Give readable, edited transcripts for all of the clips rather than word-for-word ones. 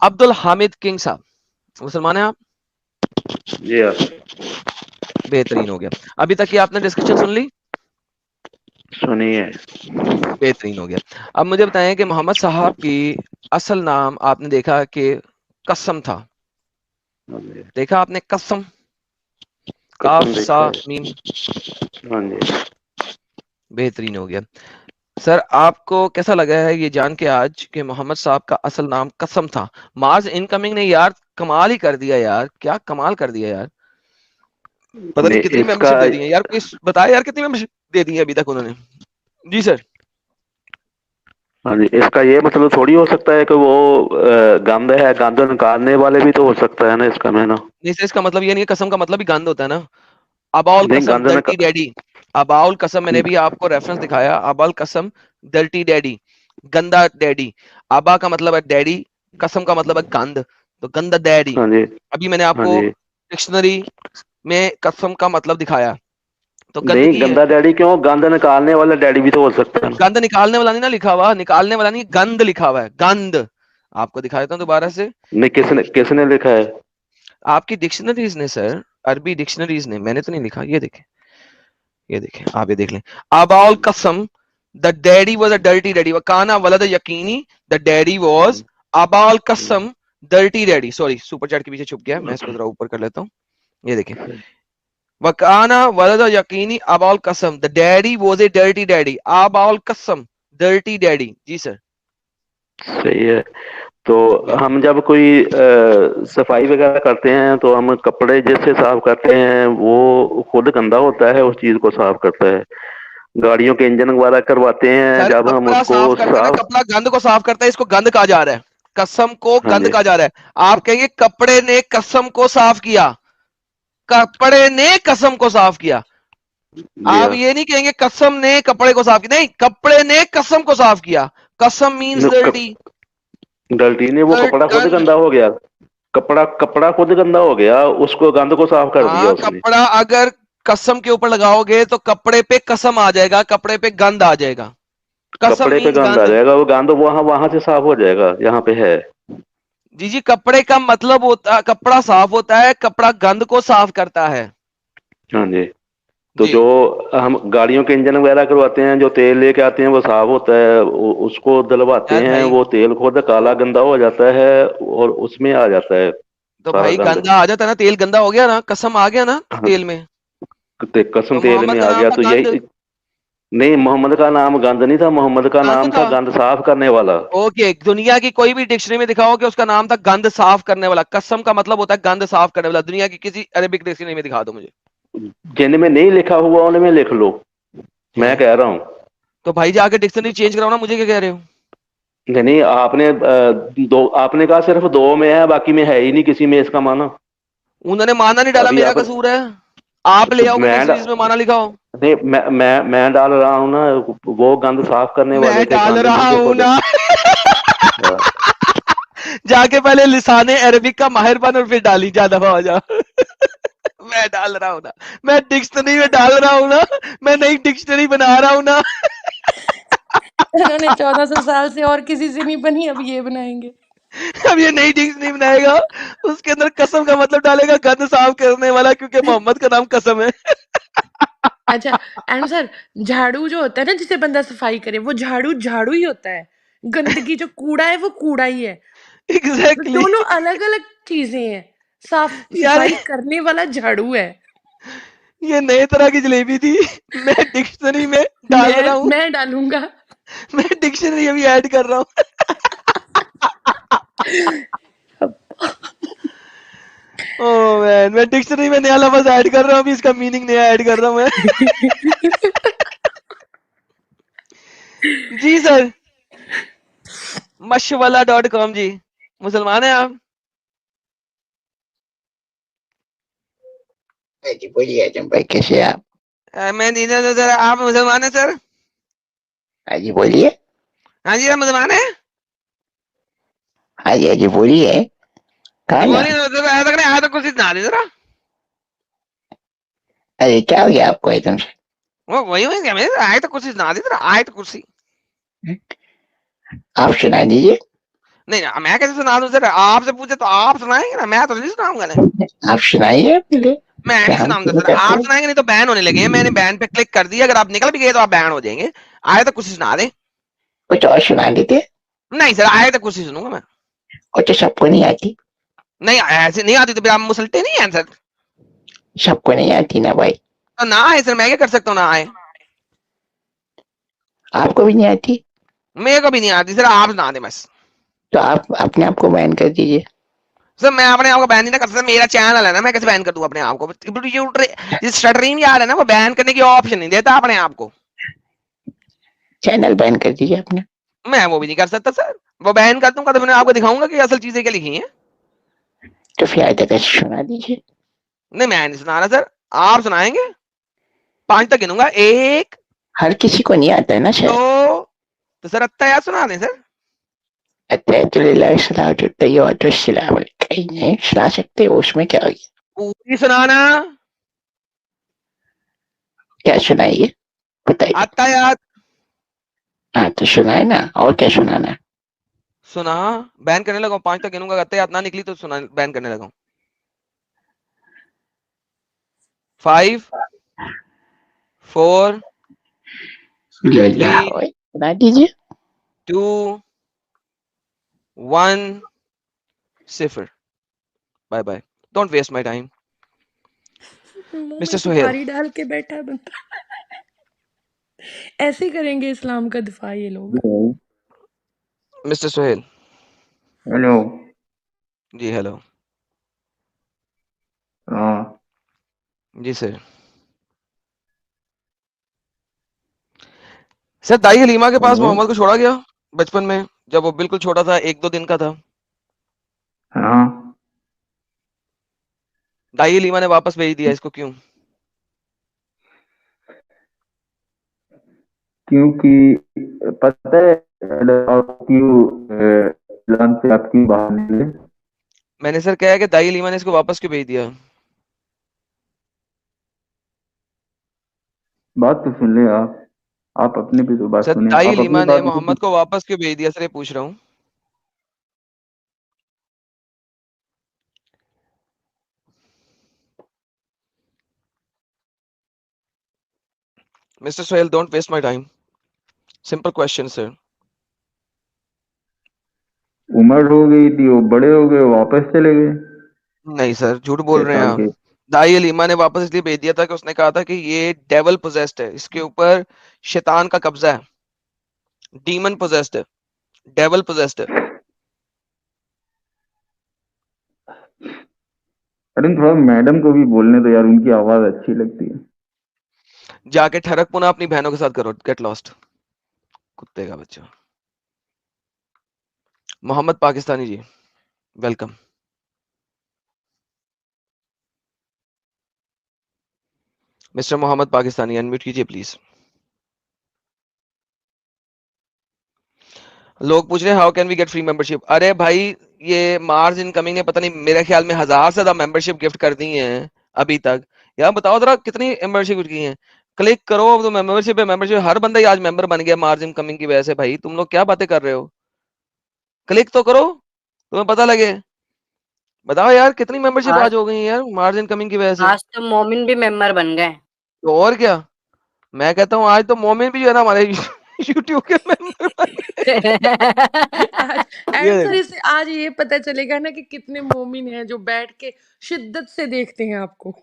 Abdul Hamid king साहब, मुसलमान हैं आप? जी हाँ, बेहतरीन हो गया। अभी तक की आपने डिस्कशन सुन ली? सुनिए। बेहतरीन हो गया। अब मुझे बताएं कि मोहम्मद साहब की असल नाम आपने देखा कि कसम था, हाँ जी, देखा आपने कसम, काफ कसम सा देखा है। मीम। हाँ जी। बेहतरीन हो गया। सर आपको कैसा लगा है ये जान के आज कि मोहम्मद साहब का असल नाम कसम था? मार्स इनकमिंग ने यार कमाल ही कर दिया यार, क्या कमाल कर दिया यार। पता नहीं नहीं कितनी इसका, मेंबरशिप दे दी है यार, कोई बताया यार कितनी मेंबरशिप दे दी है अभी तक उन्होंने। जी सर। हाँ जी, इसका ये मतलब थोड़ी हो सकता है कि वो गंद है, गंद निकालने वाले भी तो हो सकता है ना इसका मैना। नहीं सर, इसका मतलब ये नहीं है, कसम का मतलब भी गंद होता है ना। अबाउल नहीं कसम गंद डर्टी निकाल, डैडी। अबाउल कसम मैंने भी आपको रेफरेंस दिखाया, अबाउल कसम डर्टी डैडी, गंदा डैडी। आबा का मतलब है डैडी, कसम का मतलब है गंद, तो गंदा डैडी। हाँ जी। अभी मैंने हाँ आपको जी। डिक्शनरी में कसम का मतलब दिखाया, तो नहीं गंदगी है। गंदा डैडी क्यों, गंद निकालने वाला डैडी भी तो हो सकता है ना। गंद निकालने वाला नहीं ना लिखा हुआ, निकालने वाला नहीं, गंद लिखा हुआ है, गंद। आपको दिखा देता हूँ दोबारा से। नहीं किसने किसने लिखा है? आपकी डिक्शनरीज ने सर, अरबी डिक्शनरीज ने, मैंने तो नहीं लिखा। ये देखें, ये देखें, आप ये देख लें। अबाउल कसम the daddy was a dirty daddy, वकाना वलद यकीनी द डैडी वाज अबाउल कसम dirty daddy. Sorry, super chat के पीछे छुप गया, मैं इसको जरा ऊपर कर लेता हूँ। ये देखें, वकाना वलद यकीनी अबाउल कसम the daddy was a dirty daddy, अबाउल कसम डर्टी डैडी। जी सर। सही है। तो जी हम जब कोई सफाई वगैरह करते हैं तो हम कपड़े जैसे साफ करते हैं, वो खुद गंदा होता है उस चीज को साफ करता है। गाड़ियों के इंजन वगैरह करवाते हैं, सर, जब हम कपड़ा उसको साफ करता है ना, साफ। कपड़ा गंद को साफ करता है, इसको गंद कहा जा रहा है, कसम को हाँ गंद जी। कहा जा रहा है। आप कहेंगे कपड़े ने कसम को साफ किया, कपड़े ने कसम को साफ किया। जी आप हाँ। ये नहीं कहेंगे कसम ने कपड़े को साफ किया, नहीं, कपड़े ने कसम को साफ किया। कसम मीन्स डर्टी, गलती नहीं, वो कपड़ा खुद गंद। गंदा हो गया। कपड़ा कपड़ा खुद गंदा हो गया, उसको गंद को साफ कर दिया हाँ, उसने। कपड़ा अगर कसम के ऊपर लगाओगे तो कपड़े पे कसम आ जाएगा, कपड़े पे गंद आ जाएगा। कसम कपड़े पे मीन्स गंद आ गंद। जाएगा, वो गंद वहां वहां से साफ हो जाएगा, यहाँ पे है। जी जी, कपड़े का मतलब होता, कपड़ा साफ होता है, कपड़ा गंद को साफ करता है। हाँ जी। तो जी। जो हम गाड़ियों के इंजन वगैरह करवाते हैं, जो तेल लेके आते हैं वो साफ होता है, उसको डलवाते यार हैं, भाई, वो तेल खुद काला गंदा हो जाता है और उसमें आ जाता है तो सारा भाई गंद। गंदा आ जाता है ना, तेल गंदा हो गया ना, कसम आ गया ना हाँ, तेल में। कसम तो तेल में मोहम्मद का आ नाम गया था तो गंद। यही। नहीं, मोहम्मद का नाम गंद नहीं था, मोहम्मद का गंद नाम था था। गंद साफ करने वाला। ओके, दुनिया की कोई भी डिक्शनरी में दिखाओ कि उसका नाम था गंद साफ करने वाला। कसम का मतलब होता है गंद साफ करने वाला, दुनिया की किसी अरेबिक डिक्शनरी में दिखा दो मुझे। जिनमें नहीं लिखा हुआ उनमें लिख लो, मैं हैं? कह रहा हूँ। तो भाई जाके डिक्शनरी चेंज कराओ ना, मुझे क्या कह रहे हो? नहीं नहीं, आपने दो, आपने कहा सिर्फ दो में है, बाकी में है ही नहीं किसी में इसका माना। उन्होंने माना नहीं डाला, अभी मेरा आप, कसूर है। आप ले तो आओ कोई डिक्शनरी जिसमें माना लिखा हो। नहीं, मैं डाल रहा हूँ ना। वो गंद साफ करने मैं वाले थे, डाल गंद नहीं रहा थे हूं खुद। ना। हाँ। जाके पहले लिसाने अरबिक का माहिर बन और फिर डाली, ज्यादा हो जा। मैं डाल रहा हूं ना, मैं डिक्शनरी में डाल रहा हूं ना, मैं नई डिक्शनरी बना रहा हूं ना। उन्होंने 1400 साल से और किसी से नहीं बनी, अब ये बनाएंगे। अब ये नई डिक्शनरी बनाएगा, उसके अंदर कसम का मतलब डालेगा गंद साफ करने वाला, क्योंकि मोहम्मद का नाम कसम है। अच्छा, एंड सर, झाड़ू जो होता है ना जिसे बंदा सफाई करे, वो झाड़ू झाड़ू ही होता है। गंदगी जो कूड़ा है वो कूड़ा ही है। तो एग्जैक्टली दोनों अलग अलग चीजें हैं। साफ यार, सफाई करने वाला झाड़ू है। ये नए तरह की जलेबी थी। मैं डिक्शनरी में डाल रहा हूँ, मैं डालूंगा। मैं डिक्शनरी अभी ऐड कर रहा हूँ। ओ मैन, मैं डिक्शनरी में नया लफ्ज ऐड कर रहा हूँ, अभी इसका मीनिंग नया ऐड कर रहा हूँ मैं। जी सर। mashwala.com जी, मुसलमान हैं आप? जी बोलिए आजम भाई, कैसे हैं आप? मैं दीदा तो सर, आप मुसलमान हैं सर? हाँ जी बोलिए। हाँ जी, आप मुसलमान हैं? हाँ जी बोलिए। कहा ना। बोलिए ना सर, आया तक नहीं आया, तो कुछ ना दे जरा। अरे क्या हो गया आपको एकदम से? वो वही हुई क्या, मेरे आए तो कुछ ना दे जरा, आए तो कुछ। आप सुना दीजिए। नहीं मैं कैसे सुना दूं सर, आपसे पूछे तो आप सुनाएंगे ना, मैं तो नहीं सुनाऊंगा ना, आप सुनाइए पहले, मैं फिर नहीं हम सुनाऊंगा शुरू सर, करते आप हैं। सुनाएंगे नहीं तो बैन होने लगे हैं, मैंने बैन पे क्लिक कर दिया, अगर आप निकल भी गए तो आप बैन हो जाएंगे, आए तो कुछ सुना दे। कुछ और सुना देते। नहीं सर, आए तो कुछ ही सुनूंगा मैं। और तो सबको नहीं आती, नहीं ऐसे नहीं आती तो फिर आप मुसलते नहीं है सर, सबको नहीं आती ना भाई। तो ना आए सर, मैं क्या कर सकता हूँ ना आए, आपको भी नहीं आती मेरे को भी नहीं आती सर, आप सुना दे बस। तो आप अपने आप को बैन कर दीजिए। सर मैं अपने आप को बैन नहीं ना कर सकता, मेरा चैनल है ना, मैं कैसे बैन कर दूं अपने आप को, ये स्ट्रीम यार है ना, वो बैन करने की ऑप्शन नहीं देता अपने आप को, चैनल बैन कर दीजिए अपने। मैं वो भी नहीं कर सकता सर, वो बैन कर दूंगा तो मैंने आपको दिखाऊंगा कि असल चीजें क्या लिखी हैं। तो फिर आधा कैसे सुना दीजिए। नहीं मैं नहीं सुना रहा सर, आप सुनाएंगे, 5 तक गिनूंगा, 1 हर किसी को नहीं आता है ना सर। 2, तो सर अत्ता सुना दें सर। नहीं सुना सकते, उसमें क्या हो गया। पूरी सुनाना, क्या सुनाइए, बताइए। अत्ता हाँ तो सुनाए ना, और क्या सुनाना है। सुना, बैन करने लगा, 5 तक गिनूंगा, अत्ता ना निकली तो सुना बैन करने लगा, 5 4 3 सुना दीजिए। 2 1 0, bye bye, don't waste my time. मुंह में मिस्टर सोहेल, सुपारी डाल के बैठा है बंदा। ऐसे करेंगे इस्लाम का दिफा ये लोग। Mister Sohail, hello. जी हेलो, हाँ जी सर। सर दाई हलीमा के पास हेलो। मोहम्मद को छोड़ा गया बचपन में, जब वो बिल्कुल छोटा था, 1-2 दिन का था, हाँ दाई हलीमा ने वापस भेज दिया इसको, क्यों? क्योंकि पता है आपकी इस्लाम से आपकी बाहर निकले। मैंने सर कहा है कि दाई हलीमा ने इसको वापस क्यों भेज दिया? बात तो सुन ले आप अपने भी तो बात सर सुने, दाई आप अपनी हलीमा ने बात मोहम्मद को वापस क्यों भेज दिया सर, ये पूछ रहा हूँ। Mister Sohail, don't waste my time, simple question sir. उम्र हो गई थी, वो बड़े हो गए, वापस चले गए नहीं सर, झूठ बोल 6 रहे हैं साल आप। के। दाई हलीमा ने वापस इसलिए भेज दिया था कि उसने कहा था कि ये डेवल पोजेस्ड है, इसके ऊपर शैतान का कब्जा है, डीमन पोजेस्ड है, डेवल पोजेस्ड है। अरे थोड़ा मैडम को भी बोलने दो यार, उनकी आवाज अच्छी लगती है। जाके ठरक पुना अपनी बहनों के साथ करो, गेट लॉस्ट, कुत्ते का बच्चा। Mohammad Pakistani ji, welcome. Mister Mohammad Pakistani, unmute कीजिए प्लीज। लोग पूछ रहे हैं how can we get free membership. अरे भाई, ये मार्स इनकमिंग ने पता नहीं मेरे ख्याल में 1000 से ज्यादा मेंबरशिप गिफ्ट कर दी हैं अभी तक। यार बताओ जरा कितनी मेंबरशिप गिफ्ट की हैं। क्लिक करो, अब तो मेंबरशिप है, मेंबरशिप, हर बंदा ही आज मेंबर बन गया मार्स इनकमिंग की वजह से। भाई तुम लोग क्या बातें कर रहे हो, क्लिक तो करो, तुम्हें पता लगे। बताओ यार कितनी मेंबरशिप आज आज हो गई है यार मार्स इनकमिंग की वजह से। आज तो मोमिन भी मेंबर बन गए। तो और क्या, मैं कहता हूँ आज तो मोमिन भी जो है ना हमारे यूट्यूब के मेंबर बन गए। आज ये एंड सर देखो, इससे आज ये पता चलेगा ना कि कितने मोमिन हैं जो बैठ के शिद्दत से देखते हैं आपको।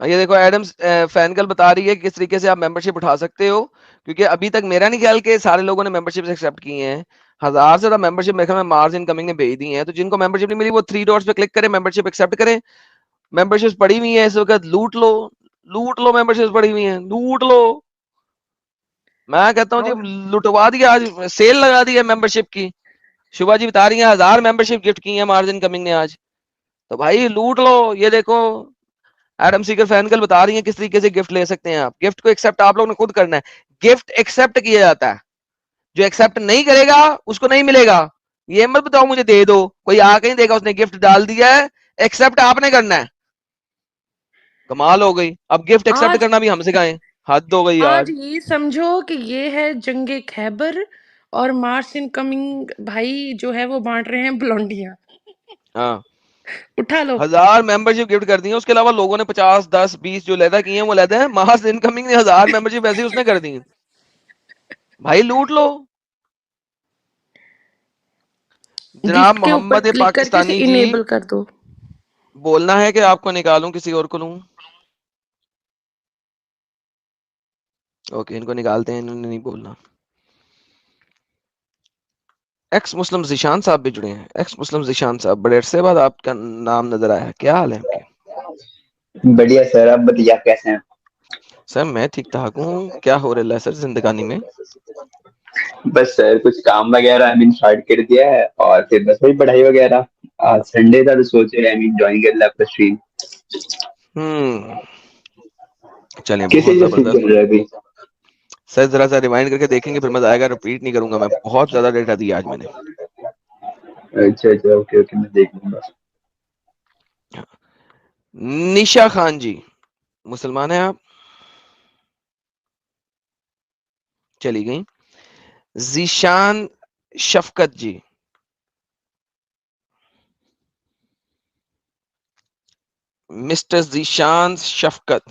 ये देखो एडम्स फैनगल बता रही है कि किस तरीके से आप मेंबरशिप उठा सकते हो, क्योंकि अभी तक मेरा नहीं ख्याल कि सारे लोगों ने मेंबरशिप एक्सेप्ट की हैं। 1000 से ज्यादा मेंबरशिप मेरे ख्याल में मार्च इनकमिंग ने भेज दी हैं। तो जिनको मेंबरशिप नहीं मिली वो 3 डॉट्स पे क्लिक करें, मेंबरशिप एक्सेप्ट करें। मेंबरशिप पड़ी हुई है इस वक्त, लूट लो, लूट लो, मेंबरशिप पड़ी हुई है, लूट लो। मैं कहता हूँ जी लुटवा दिया, आज सेल लगा दी है मेंबरशिप की। शुभा जी बता रही है 1000 मेंबरशिप गिफ्ट की है मार्जिन इनकमिंग ने आज, तो भाई लूट लो। ये देखो एडम सीकर फैनगल बता रही है किस तरीके से गिफ्ट ले सकते हैं आप। गिफ्ट को एक्सेप्ट आप लोग ने खुद करना है, गिफ्ट एक्सेप्ट किया जाता है, जो एक्सेप्ट नहीं करेगा उसको नहीं मिलेगा। ये मत बताओ मुझे दे दो, कोई आके नहीं देगा, उसने गिफ्ट डाल दिया है, एक्सेप्ट आपने करना है। कमाल हो गई, अब गिफ्ट एक्सेप्ट आज करना भी हम सिखाएं, हद हो गई आज आज। ये समझो कि ये है जंगे खैबर और मार्स इनकमिंग भाई जो है वो बांट रहे हैं ब्लोंडियां। हाँ, उठा लो। 1000 मेंबरशिप गिफ्ट कर दी है। उसके अलावा लोगों ने 50, 10, 20 जो लैदा किए हैं वो लैदा है। मास इनकमिंग ने 1000 मेंबरशिप ऐसे ही उसने कर दी है। भाई लूट लो। जनाब गिफ्ट के ऊपर मोहम्मद क्लिक करके उसे पाकिस्तानी जी, इनेबल कर दो। बोलना है कि आपको निकालूं किसी और को लूं? ओके, इनको निकालते हैं, इन्होंने नहीं बोलना। एक्स मुस्लिम जिशान साहब भी जुड़े हैं। एक्स मुस्लिम जिशान साहब, बड़े अरसे बाद आपका नाम नजर आया। क्या हाल है आपके? बढ़िया सर, आप बताइए आप कैसे हैं? सर मैं ठीक ठाक हूँ। क्या हो रहा है सर जिंदगानी में? बस सर कुछ काम वगैरह स्टार्ट कर दिया है और फिर बस वही पढ़ाई वगैरह। आज संडे था तो सोचे ज्वाइन कर लिया आपका स्ट्रीम। चलिए किस बहुत चीज का स्ट्रीम जबरदस्त। चल रहा है अभी? सर जरा सा रिवाइंड करके देखेंगे फिर मजा आएगा। रिपीट नहीं करूंगा मैं, बहुत ज्यादा डेटा दिया आज मैंने। अच्छा अच्छा, ओके ओके, मैं देख लूंगा। निशा खान जी, मुसलमान हैं आप? चली गई। जीशान शफकत जी, मिस्टर जीशान शफकत।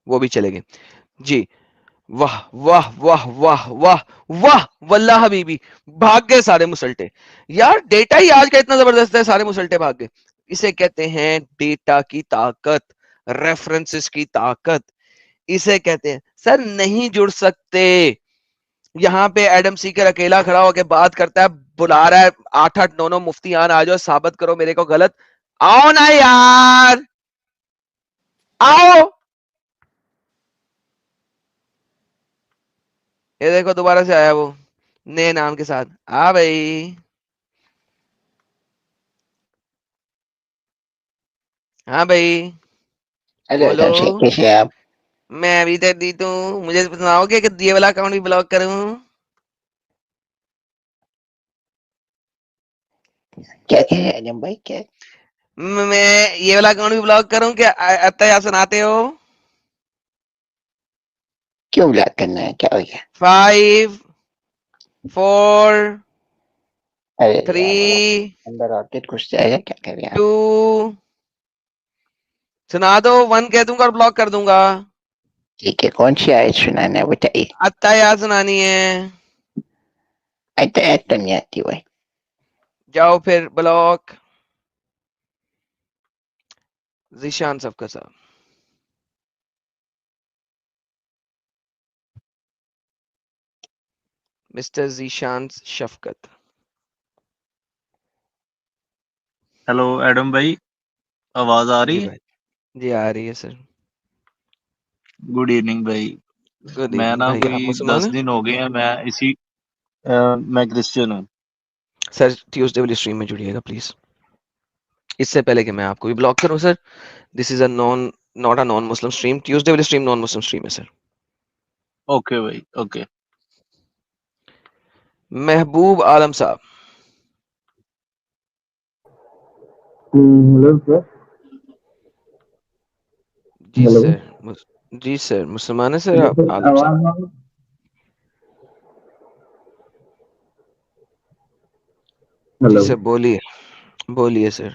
वो भी चले गए जी। वाह वाह वाह वाह वाह वाह, वल्लाह हबीबी, भाग गए सारे मुसल्टे। यार डेटा ही आज का इतना जबरदस्त है, सारे मुसल्टे भाग गए। इसे कहते हैं डेटा की ताकत, रेफरेंसेस की ताकत, इसे कहते हैं। सर नहीं जुड़ सकते। यहाँ पे एडम सीकर अकेला खड़ा होकर बात करता है, बुला रहा है 8-8, 9-9 मुफ्तियान, आ जाओ साबित करो मेरे को गलत। आओ ना यार, आओ। ये देखो दोबारा से आया वो नए नाम के साथ। आ भाई, हाँ भाई, हेलो बोलो। एडम शेख, कैसे हैं आप? मैं अभी तक दी तू, मुझे सुनाओगे कि ये वाला अकाउंट भी ब्लॉक करूं? क्या कह रहे हैं एडम भाई, क्या? मैं ये वाला अकाउंट भी ब्लॉक करूं क्या? अत्ता यार सुनाते हो? क्यों ब्लॉक करना है, क्या हो गया? 5, 4, अरे 3, यार, अंदर आउटलेट घुस जाएगा, क्या कर रहे हैं आप? 2, सुना दो। 1 कह दूंगा और ब्लॉक कर दूंगा। ठीक है, कौन सी आयत सुनाना है बताइए। अत्ता यार सुनानी है। आयत आयत तो नहीं आती भाई। जाओ फिर ब्लॉक। जीशान सबका साहब, मिस्टर जीशान शफकत। हेलो एडम भाई, आवाज आ रही जी है? भाई, जी आ रही है सर। गुड इवनिंग भाई। गुड मैं इवनिंग ना भाई। आप कोई मुसलमान 10 हैं? दिन हो गए हैं, मैं क्रिश्चियन हूँ। सर ट्यूसडे वाली स्ट्रीम में जुड़िएगा प्लीज, इससे पहले कि मैं आपको भी ब्लॉक करूं sir. This is a not a non Muslim stream. Tuesday वाली स्ट्रीम नॉन मुस्लिम स्ट्रीम है सर। ओके भाई, okay. Mehboob Alam sahab. Hello sir. जी हेलो। सर, जी सर, मुसलमान है सर हेलो आप? सर, आलम साहब आवाज आ रही? जी हेलो सर, बोलिए, बोलिए सर।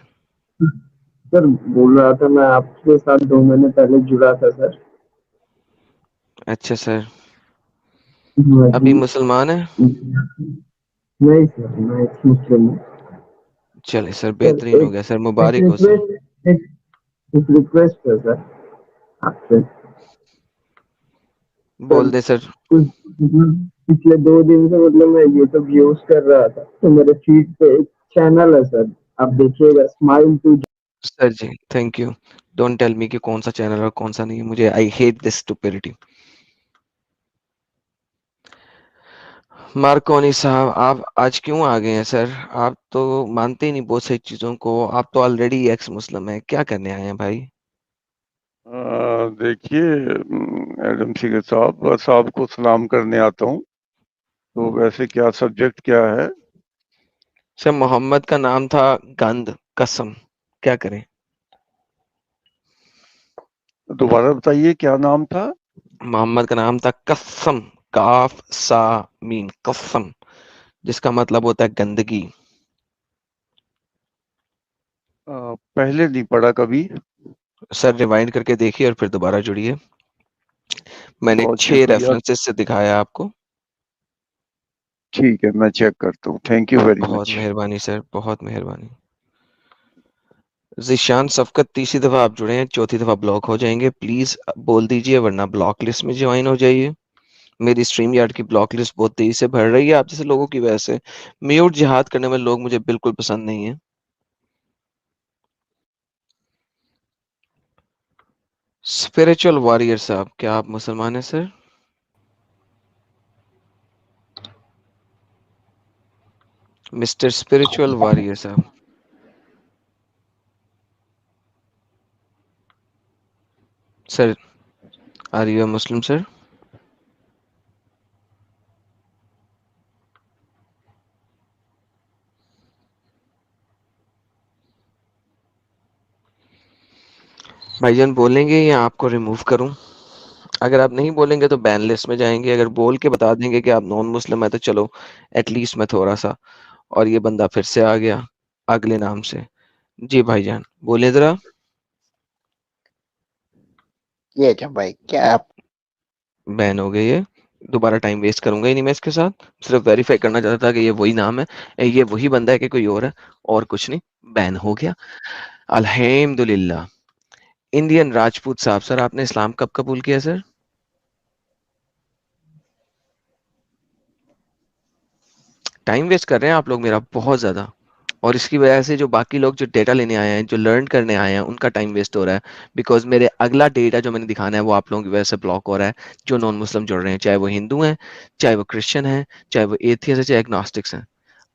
सर, बोल रहा था मैं आपके साथ 2 महीने पहले जुड़ा था सर। अच्छा सर, हाँ अभी जी। मुसलमान है? नहीं सर, मैं एक मुस्लिम हूँ। चले सर, सर बेहतरीन हो एक गया सर, एक मुबारक हो सर। रिक्वेस्ट एक रिक्वेस्ट है सर आपसे। सर बोल दे सर। कुछ पिछले 2 दिन से मैं यूट्यूब यूज कर रहा था, तो मेरे फीड पे एक चैनल है सर, आप देखिएगा, smile too. Sir ji thank you. Don't tell me कि कौन सा चैनल और कौन सा नहीं है। मुझे I hate this stupidity. Markovnikov साहब, आप आज क्यों आ गए हैं सर? आप तो मानते ही नहीं बहुत सारी चीजों को। आप तो ऑलरेडी एक्स मुस्लिम हैं, क्या करने आए हैं भाई? देखिए एडम सीगर साहब, बस आपको सलाम करने आता हूँ। तो वैसे क्या सब्जेक्ट क्या है? सर मोहम्मद का नाम था गंद कसम। क्या करें? दोबारा बताइए क्या नाम था? मोहम्मद का नाम था कसम, काफ सा मीम, कसम, जिसका मतलब होता है गंदगी। पहले नहीं पढ़ा कभी। सर रिवाइंड करके देखिए और फिर दोबारा जुड़िए। मैंने बहुत 6 शुक्रिया। रेफरेंसेस से दिखाया आपको। ठीक है, मैं चेक करता हूँ। थैंक यू वेरी बहुत मच। मेहरबानी सर, बहुत मेहरबानी। ज़ीशान सफ़कत, तीसरी दफा आप जुड़े हैं, चौथी दफा ब्लॉक हो जाएंगे। प्लीज बोल दीजिए वरना ब्लॉक लिस्ट में ज्वाइन हो जाइए। मेरी स्ट्रीम यार्ड की ब्लॉक लिस्ट बहुत तेजी से बढ़ रही है आप जैसे लोगों की वजह से। म्यूट जिहाद करने में लोग मुझे बिल्कुल पसंद नहीं है। स्पिरिचुअल वॉरियर साहब, क्या आप मुसलमान हैं सर? मिस्टर स्पिरिचुअल वॉरियर साहब, sir are you a Muslim sir? भाईजान बोलेंगे या आपको रिमूव करूं? अगर आप नहीं बोलेंगे तो बैन लिस्ट में जाएंगे, अगर बोल के बता देंगे कि आप नॉन मुस्लिम है तो चलो एटलीस्ट मैं थोड़ा सा। और ये बंदा फिर से आ गया अगले नाम से। जी भाईजान बोले जरा। ये क्या भाई, क्या आप? बैन हो गई है, दोबारा टाइम वेस्ट करूंगा ही नहीं मैं इसके साथ। सिर्फ वेरीफाई करना चाहता था कि ये वही नाम है, ये वही बंदा है कि कोई और है, और कुछ नहीं। बैन हो गया, अल्हम्दुलिल्लाह। इंडियन राजपूत साहब, सर आपने इस्लाम कब कबूल किया सर? टाइम वेस्ट कर रहे हैं आप लोग मेरा बहुत ज्यादा, और इसकी वजह से जो बाकी लोग जो डेटा लेने आए हैं, जो लर्न करने आए हैं, उनका टाइम वेस्ट हो रहा है। बिकॉज मेरे अगला डेटा जो मैंने दिखाना है वो आप लोगों की वजह से ब्लॉक हो रहा है। जो नॉन मुस्लिम जुड़ रहे हैं, चाहे वो हिंदू हैं, चाहे वो क्रिश्चियन हैं, चाहे वो एथियस है, चाहे एग्नोस्टिक्स हैं,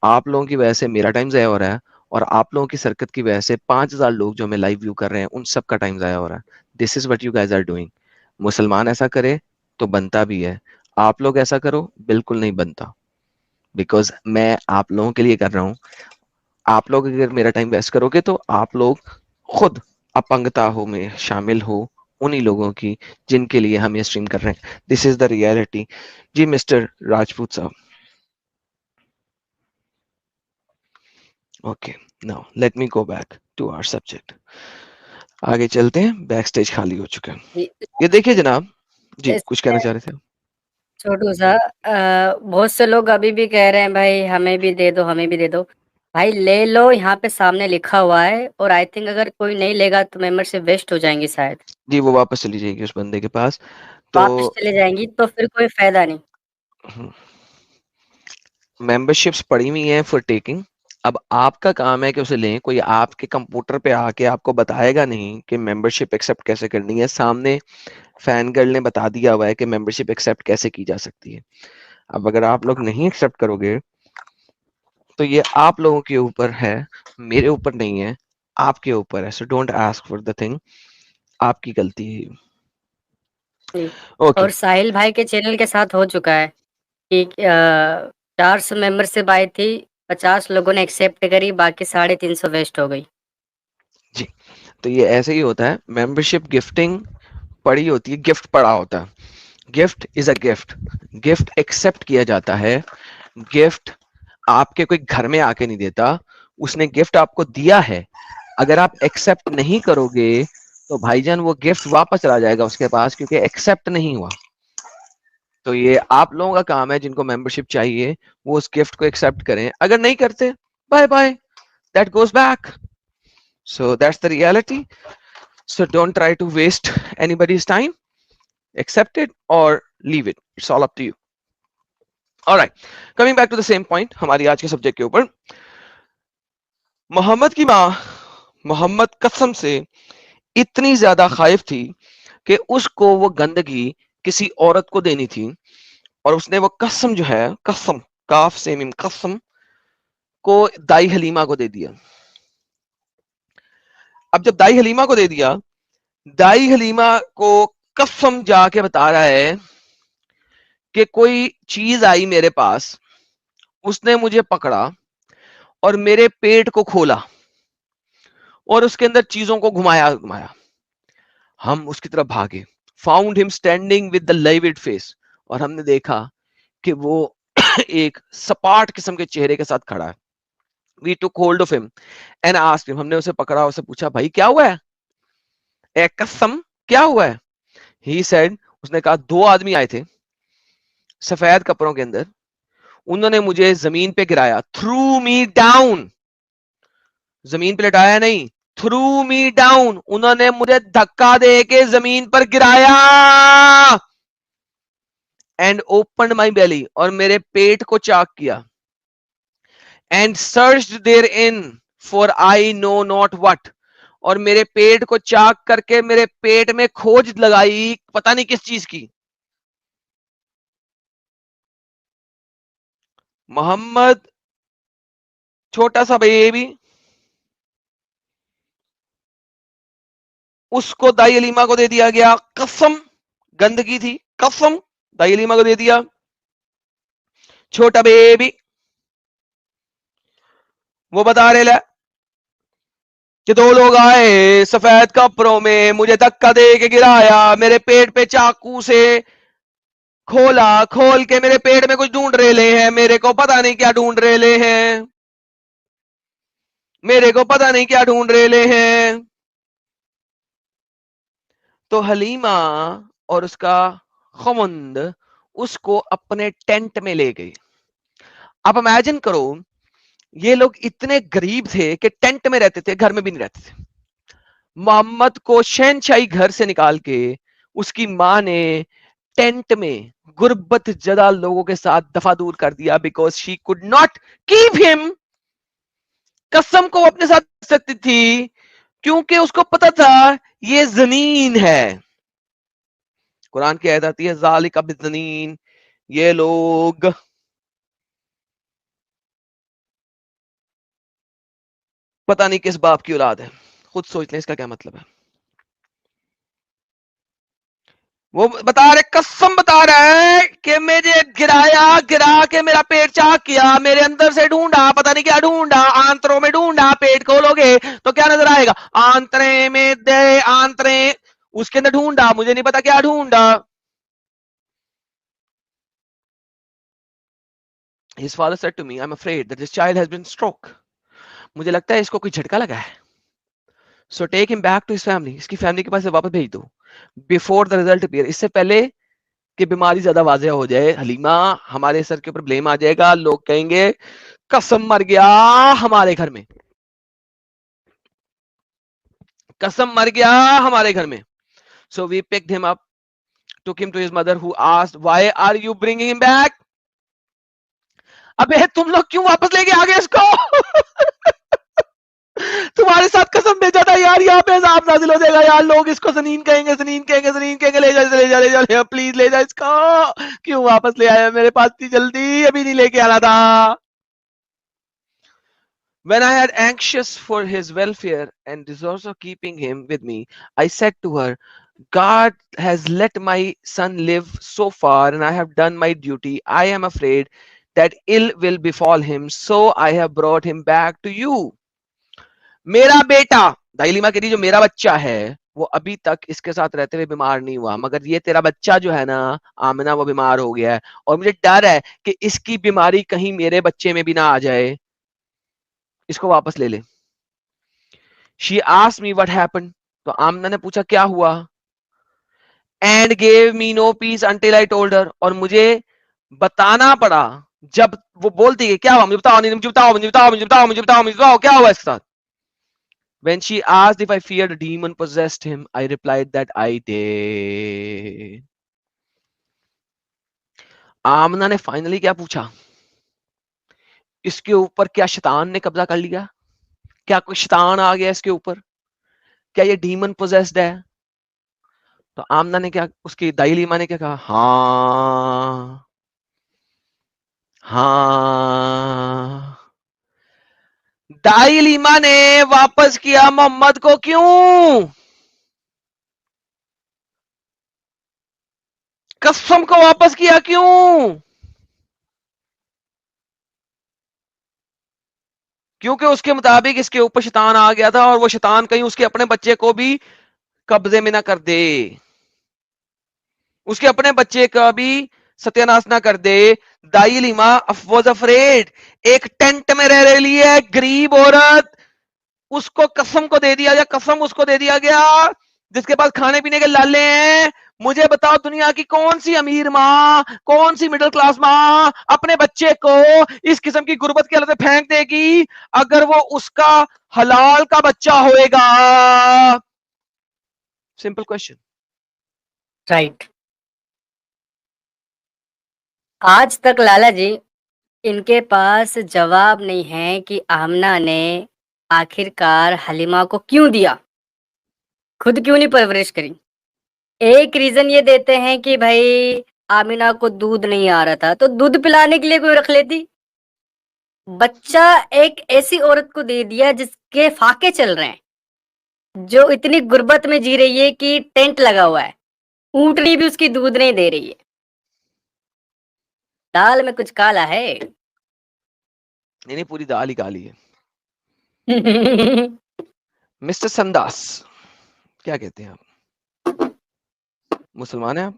आप लोगों की वजह से मेरा टाइम ज़ाया हो रहा है। और आप लोगों की सरकत की वजह से 5,000 लोग जो हमें लाइव व्यू कर रहे हैं, उन सब का टाइम ज़ाया हो रहा है। This is what you guys are doing. मुसलमान ऐसा करे तो बनता भी है, आप लोग ऐसा करो बिल्कुल नहीं बनता। बिकॉज मैं आप लोगों के लिए कर रहा हूँ। आप लोग अगर मेरा टाइम वेस्ट करोगे तो आप लोग खुद अपंगता हो में शामिल हो उन्हीं लोगों की जिनके लिए हम ये स्ट्रीम कर रहे हैं। This is the reality. जी Mister Rajput sahab. Okay, now let me go back to our subject. आगे चलते हैं, बैक स्टेज खाली हो चुका है। जी, ये देखिए जनाब, जी कुछ इसमें कहना चाह रहे थे? छोटू सा बहुत से लोग अभी भी कह रहे हैं भाई हमें भी दे दो, हमें भी दे दो। भाई ले लो, यहाँ पे सामने लिखा हुआ है, और आई थिंक अगर कोई नहीं लेगा तो मेंबरशिप वेस्ट हो जाएंगी शायद। जी वो वापस चली जाएगी उस बंदे के पास। तो वापस चले जाएंगी तो फिर कोई फायदा नहीं। मेंबरशिप्स पड़ी हुई हैं फॉर टेकिंग। अब आपका काम है कि उसे लें। कोई आपके कंप्यूटर पे आके आपको बताएगा नहीं कि मेंबरशिप एक्सेप्ट कैसे करनी है। सामने फैन गर्ल ने बता दिया हुआ है कि मेंबरशिप एक्सेप्ट कैसे की जा सकती है। अब अगर आप लोग नहीं एक्सेप्ट करोगे तो ये आप लोगों के ऊपर है, मेरे ऊपर नहीं है, आपके ऊपर है। So don't ask for the thing, आपकी गलती है। जी। ओके और साहिल भाई के चैनल के साथ हो चुका है कि 400 मेंबरशिप आई थी, 50 लोगों ने एक्सेप्ट करी, बाकी 350 वेस्ट हो गई। जी, तो ये ऐसे ही होता है। मेंबरशिप गिफ्टिंग पड़ी होती है, गिफ्ट पड़ा होता है। Gift is a gift, gift accept किया जाता है। गिफ्ट आपके कोई घर में आके नहीं देता, उसने गिफ्ट आपको दिया है। अगर आप एक्सेप्ट नहीं करोगे तो भाईजान वो गिफ्ट वापस चला जाएगा उसके पास, क्योंकि एक्सेप्ट नहीं हुआ। तो ये आप लोगों का काम है, जिनको मेंबरशिप चाहिए वो उस गिफ्ट को एक्सेप्ट करें। अगर नहीं करते, bye bye, that goes back. So that's the reality. So don't try to waste anybody's time. Accept it or leave it, it's all up to you. All right, coming back to the same point, हमारी आज के subject के ऊपर। मोहम्मद की माँ मोहम्मद कसम से इतनी ज्यादा खाइफ थी कि उसको वो गंदगी किसी औरत को देनी थी, और उसने वो कसम जो है, कसम, काफ से मीम कसम, को दाई हलीमा को दे दिया। अब जब दाई हलीमा को दे दिया, दाई हलीमा को कसम जाके बता रहा है कि कोई चीज आई मेरे पास, उसने मुझे पकड़ा और मेरे पेट को खोला, और उसके अंदर चीजों को घुमाया घुमाया। हम उसकी तरफ भागे, found him standing with the livid face, और हमने देखा कि वो एक सपाट किस्म के चेहरे के साथ खड़ा है। We took hold of him and asked him, हमने उसे पकड़ा, उसे पूछा भाई क्या हुआ है, ए कसम क्या हुआ है। ही सेड, उसने कहा 2 आदमी आए थे सफेद कपड़ों के अंदर, उन्होंने मुझे जमीन पे गिराया, थ्रू मी डाउन, जमीन पे लटाया नहीं, थ्रू मी डाउन, उन्होंने मुझे धक्का दे के जमीन पर गिराया, एंड ओपन माई बेली, और मेरे पेट को चाक किया, and searched therein for I know not what, और मेरे पेट को चाक करके मेरे पेट में खोज लगाई पता नहीं किस चीज की। मोहम्मद छोटा सा बेबी, उसको दाई अलीमा को दे दिया गया, कसम गंदगी थी, कसम दाई अलीमा को दे दिया, छोटा बेबी। वो बता रहे ला कि 2 लोग आए सफेद कपड़ों में, मुझे धक्का दे के गिराया, मेरे पेट पे चाकू से खोला, खोल के मेरे पेट में कुछ ढूंढ रहे हैं, मेरे को पता नहीं क्या ढूंढ रहे हैं, मेरे को पता नहीं क्या ढूंढ रहे हैं। तो हलीमा और उसका खमुंद उसको अपने टेंट में ले गई। आप इमेजिन करो, ये लोग इतने गरीब थे कि टेंट में रहते थे, घर में भी नहीं रहते थे। मोहम्मद को शहनशाही घर से निकाल के उसकी मां ने टेंट में गुर्बत जदा लोगों के साथ दफा दूर कर दिया, because she could not keep him. कसम को अपने साथ रख सकती थी क्योंकि उसको पता था ये जनीन है। कुरान की आयत आती है ज़ालिका बिज़नीन, ये लोग पता नहीं किस बाप की औलाद है, खुद सोच लें इसका क्या मतलब है। वो बता रहे, कसम बता रहा है कि मुझे गिराया, गिरा के मेरा पेट चाक किया, मेरे अंदर से ढूंढा, पता नहीं क्या ढूंढा, आंतरों में ढूंढा, पेट खोलोगे तो क्या नजर आएगा, आंतरे में दे, आंतरे उसके अंदर ढूंढा, मुझे नहीं पता क्या ढूंढा। His father said to me, I'm afraid that this child has been struck. मुझे लगता है इसको कोई झटका लगा है। So take him back to his family. इसकी फैमिली के पास से वापस भेज दो। Before the result appear, इससे पहले कि बीमारी ज्यादा वाज़ेह हो जाए। हलीमा, हमारे सर के ऊपर ब्लेम आ जाएगा, लोग कहेंगे कसम मर गया हमारे घर में, कसम मर गया हमारे घर में। So we picked him up, took him to his mother, who asked, why are you bringing him back? अबे तुम लोग क्यों वापस लेके आ गए इसको? तुम्हारे साथ कसम भेजा था यार, यहाँ पे अज़ाब नाज़िल हो जाएगा यार, लोग इसको ज़नीन कहेंगे, ज़नीन कहेंगे, ज़नीन कहेंगे, ले जा, ले जा, ले जा, ले जा, प्लीज ले जा इसको। क्यों वापस ले आया मेरे पास इतनी जल्दी, अभी नहीं लेके आना था। When I had anxious for his welfare and desirous of keeping him with me, I said to her, God has let my son live so far and I have done my duty. I am afraid that ill will befall him, so I have brought him back to you. मेरा बेटा, दाइलीमा कह रही जो मेरा बच्चा है वो अभी तक इसके साथ रहते हुए बीमार नहीं हुआ, मगर ये तेरा बच्चा जो है ना आमिना, वो बीमार हो गया है, और मुझे डर है कि इसकी बीमारी कहीं मेरे बच्चे में भी ना आ जाए, इसको वापस ले ले। She asked me what happened, तो आमना ने पूछा क्या हुआ, and gave me no peace until I told her, और मुझे बताना पड़ा जब वो बोलती है क्या हुआ, मुझे बताओ, मुझे बताओ, मुझे बताओ, मुझे बताओ, मुझे बताओ, मुझे बताओ क्या हुआ इसके साथ। When she asked if I feared a demon possessed him, I replied that I did. आमना ने फाइनली क्या पूछा, इसके ऊपर क्या शैतान ने कब्जा कर लिया, क्या कोई शैतान आ गया इसके ऊपर, क्या ये डीमन पोजेस्ड है। तो आमना ने क्या, उसकी दाईलीमा ने क्या कहा, हाँ हाँ। दाईलीमा ने वापस किया मोहम्मद को, क्यों, कसम को वापस किया क्यों। क्योंकि उसके मुताबिक इसके ऊपर शैतान आ गया था और वो शैतान कहीं उसके अपने बच्चे को भी कब्जे में ना कर दे, उसके अपने बच्चे का भी सत्यानाश ना कर दे। दाई लीमा वॉज अफ्रेड, एक टेंट में रह रही है गरीब औरत, उसको कसम को दे दिया गया, कसम उसको दे दिया गया जिसके पास खाने पीने के लाले हैं। मुझे बताओ दुनिया की कौन सी अमीर माँ, कौन सी मिडिल क्लास माँ अपने बच्चे को इस किस्म की गुर्बत की हालत में फेंक देगी अगर वो उसका हलाल का बच्चा होएगा? Simple question. राइट। आज तक लाला जी इनके पास जवाब नहीं है कि आमना ने आखिरकार हलीमा को क्यों दिया, खुद क्यों नहीं परवरिश करी। एक रीजन ये देते हैं कि भाई आमिना को दूध नहीं आ रहा था तो दूध पिलाने के लिए कोई रख लेती। बच्चा एक ऐसी औरत को दे दिया जिसके फाके चल रहे हैं, जो इतनी गुर्बत में जी रही है कि टेंट लगा हुआ है, ऊँटनी भी उसकी दूध नहीं दे रही है। दाल में कुछ काला है। नहीं पूरी दाल ही काली है। मिस्टर संदास, क्या कहते हैं आप? मुसलमान हैं आप?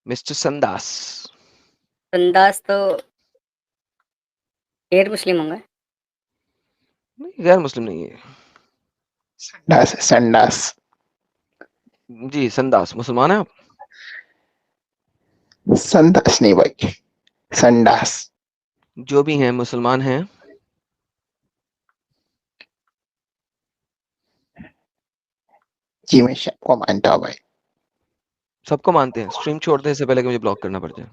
मिस्टर संदास। संदास तो गैर मुस्लिम होंगे। नहीं, गैर मुस्लिम नहीं है संडास है, संडास। जी। संदास मुसलमान है आप? संडास नहीं भाई, संडास। जो भी हैं मुसलमान हैं? जी मैं सबको मानता हूँ भाई। सबको मानते हैं? स्ट्रीम छोड़ने से पहले कि मुझे ब्लॉक करना पड़ जाए।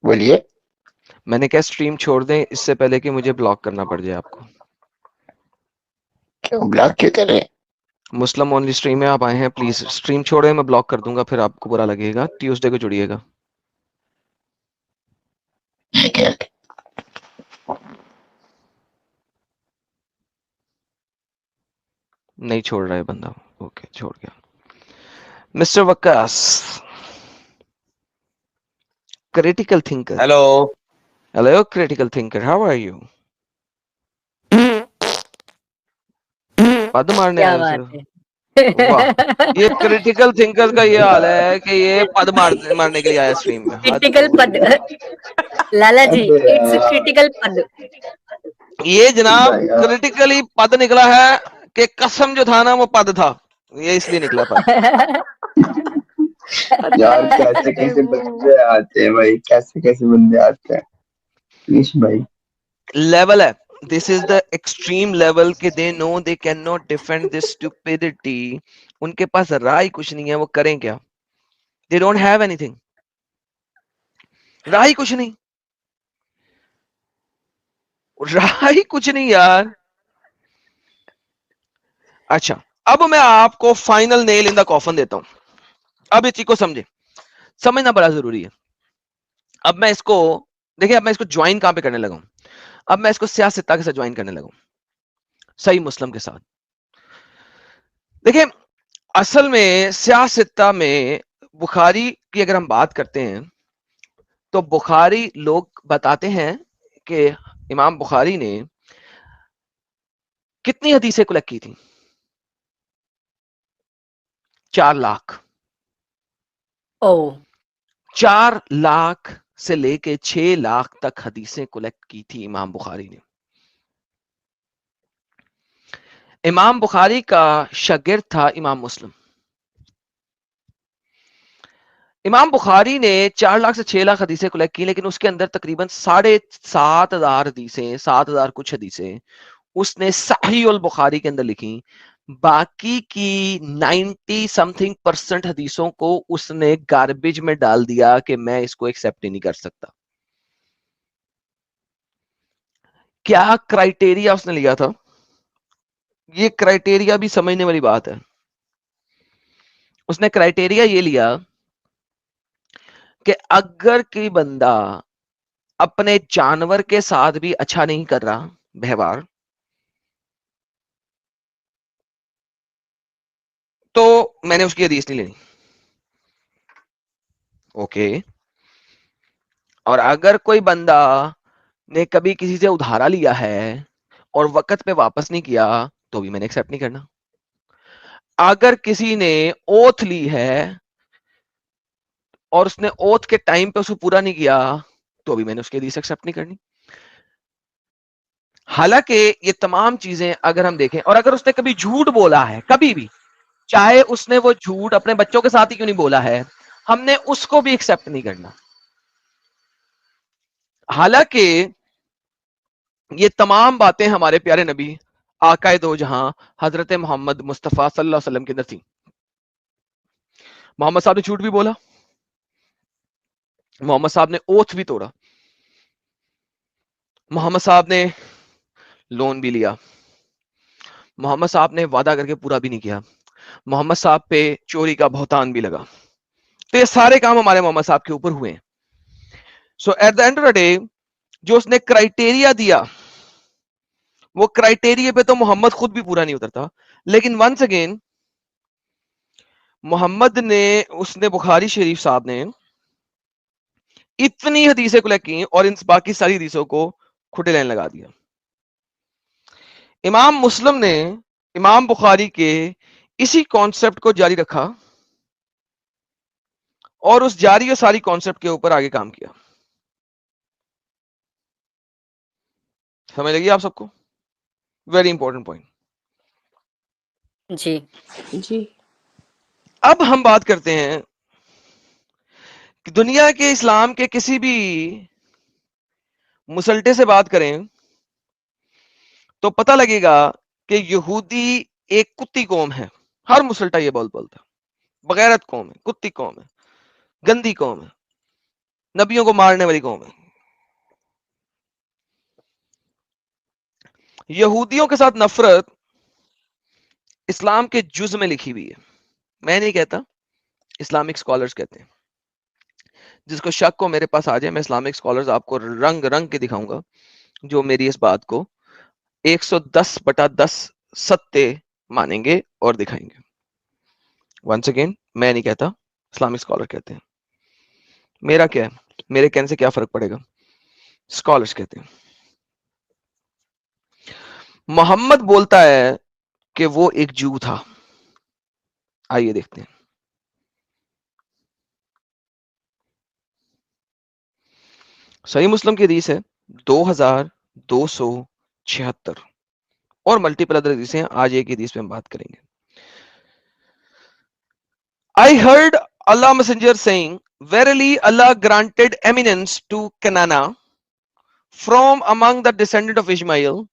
बोलिए। मैंने क्या स्ट्रीम छोड़ दें इससे पहले कि मुझे ब्लॉक करना पड़ जाए आपको? क्यों ब्लॉक क्यों कर रहे हैं? मुस्लिम ओनली स्ट्रीम में आप आए हैं, प्लीज स्ट्रीम छोड़े, मैं ब्लॉक कर दूंगा, फिर आपको बुरा लगेगा। ट्यूसडे को जुड़िएगा। नहीं छोड़ रहा है बंदा। ओके, छोड़ गया। Mister Waqqas, critical thinker. Hello. Hello critical thinker, how are you? पद मारने क्या आए हो बात सिर्फ? है। वाह, ये क्रिटिकल थिंकर का ये हाल है कि ये पद मारने के लिए आया स्ट्रीम में। हद क्रिटिकल हो पद। गई। लाला जी अबे इट्स यार। क्रिटिकल पद। ये जनाब भाई यार। क्रिटिकली पद निकला है कि कसम जो था ना वो पद था, ये इसलिए निकला पद। यार कैसे कैसे बंदे आते हैं भाई, कैसे कैसे बंदे आते हैं। प्लीज भाई। लेवल है, this is the extreme level कि they know they can not defend this stupidity. उनके पास राय कुछ नहीं है, वो करें क्या? दे डोंट हैव एनीथिंग, राय कुछ नहीं, राय कुछ नहीं यार। अच्छा, अब मैं आपको final nail in the coffin देता हूं। अब इस चीज को समझना बड़ा जरूरी है। अब मैं इसको देखिए, अब मैं इसको ज्वाइन कहां पे करने लगा हूं? अब मैं इसको सियासत के साथ ज्वाइन करने लगा हूं, सही मुस्लिम के साथ। देखिए, असल में सियासत में बुखारी की अगर हम बात करते हैं तो बुखारी लोग बताते हैं कि इमाम बुखारी ने कितनी हदीसें कलेक्ट की थी? 4 लाख। ओ 4 लाख से लेके 6 लाख तक हदीसें कलेक्ट की थी इमाम बुखारी ने। इमाम बुखारी का शागिर्द था इमाम मुस्लिम। इमाम बुखारी ने 4 लाख से 6 लाख हदीसें कलेक्ट की, लेकिन उसके अंदर तकरीबन 7,500 हदीसें, 7,000 कुछ हदीसें उसने सही उल बुखारी के अंदर लिखी। बाकी की 90 समथिंग % हदीसों को उसने गार्बेज में डाल दिया कि मैं इसको एक्सेप्ट ही नहीं कर सकता। क्या क्राइटेरिया उसने लिया था? ये क्राइटेरिया भी समझने वाली बात है। उसने क्राइटेरिया ये लिया कि अगर कोई बंदा अपने जानवर के साथ भी अच्छा नहीं कर रहा व्यवहार, मैंने उसकी हदीस नहीं लेनी। ओके, और अगर कोई बंदा ने कभी किसी से उधारा लिया है और वक्त पे वापस नहीं किया तो भी मैंने एक्सेप्ट नहीं करना। अगर किसी ने ओथ ली है और उसने ओथ के टाइम पे उसको पूरा नहीं किया तो भी मैंने उसकी हदीस एक्सेप्ट नहीं करनी। हालांकि ये तमाम चीजें अगर हम देखें, और अगर उसने कभी झूठ बोला है, कभी भी, चाहे उसने वो झूठ अपने बच्चों के साथ ही क्यों नहीं बोला है, हमने उसको भी एक्सेप्ट नहीं करना। हालांकि ये तमाम बातें हमारे प्यारे नबी आकाए दो जहां हजरत मोहम्मद मुस्तफा सल्लल्लाहु अलैहि वसल्लम के अंदर थी। मोहम्मद साहब ने झूठ भी बोला, मोहम्मद साहब ने ओथ भी तोड़ा, मोहम्मद साहब ने लोन भी लिया, मोहम्मद साहब ने वादा करके पूरा भी नहीं किया, मोहम्मद साहब पे चोरी का बहुतान भी लगा। तो ये सारे काम हमारे मोहम्मद साहब के ऊपर हुए हैं। So at the end of the day जो उसने क्राइटेरिया दिया, वो क्राइटेरिया पे तो मोहम्मद खुद भी पूरा नहीं उतरता। लेकिन वंस अगेन मोहम्मद ने, उसने बुखारी शरीफ साहब ने इतनी हदीसें कलेक्ट की और इन बाकी सारी हदीसों को खुटे लाइन लगा दिया। इमाम मुस्लिम ने इमाम बुखारी के इसी कॉन्सेप्ट को जारी रखा और उस जारी और सारी कॉन्सेप्ट के ऊपर आगे काम किया। समझ लगी आप सबको? Very important point. जी। जी। अब हम बात करते हैं कि दुनिया के इस्लाम के किसी भी मुसल्टे से बात करें तो पता लगेगा कि यहूदी एक कुत्ती कौम है। हर मुसल्टा ये बोलता है, बगैरत कौम है, कुत्ती कौम है, गंदी कौम है, नबियों को मारने वाली कौम है। यहूदियों के साथ नफरत इस्लाम के जुज में लिखी हुई है। मैं नहीं कहता, इस्लामिक स्कॉलर्स कहते हैं। जिसको शक हो मेरे पास आ जाए, मैं इस्लामिक स्कॉलर्स आपको रंग रंग के दिखाऊंगा जो मेरी इस बात को 110/10 सत्य मानेंगे और दिखाएंगे। वंस अगेन मैं नहीं कहता, इस्लामिक स्कॉलर कहते हैं। मेरा क्या है, मेरे कहने से क्या फर्क पड़ेगा, स्कॉलर्स कहते हैं। मोहम्मद बोलता है कि वो एक जू था। आइए देखते हैं। सही मुस्लिम की हदीस है 2276 और मल्टीपल अदर हदीसें हैं। आज एक हदीस पे हम बात करेंगे। I heard Allah Messenger saying, verily Allah granted eminence to Canana from among the descendant of Ishmael,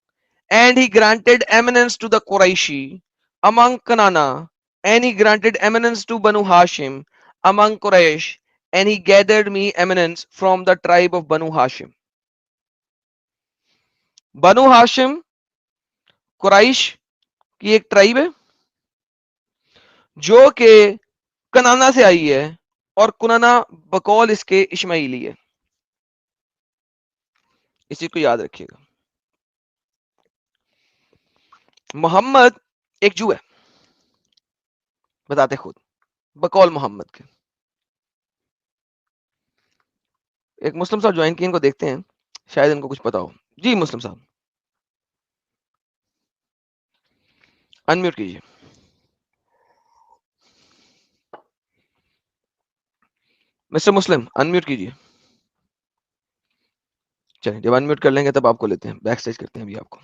and he granted eminence to the Quraishi among Canana, and he granted eminence to Banu Hashim among Quraysh, and he gathered me eminence from the tribe of Banu Hashim. Banu Hashim Quraish की एक tribe है जो कि कनाना से आई है और कुनाना बकौल इसके इश्माइली है। इसी को याद रखिएगा। मोहम्मद एक जू है, बताते खुद, बकौल मोहम्मद के। एक मुस्लिम साहब ज्वाइन किए, इनको देखते हैं, शायद इनको कुछ पता हो। जी मुस्लिम साहब, अनम्यूट कीजिए। मिस्टर मुस्लिम अनम्यूट कीजिए। चलिए, जब अनम्यूट कर लेंगे तब आपको लेते हैं, बैक स्टेज करते हैं अभी आपको।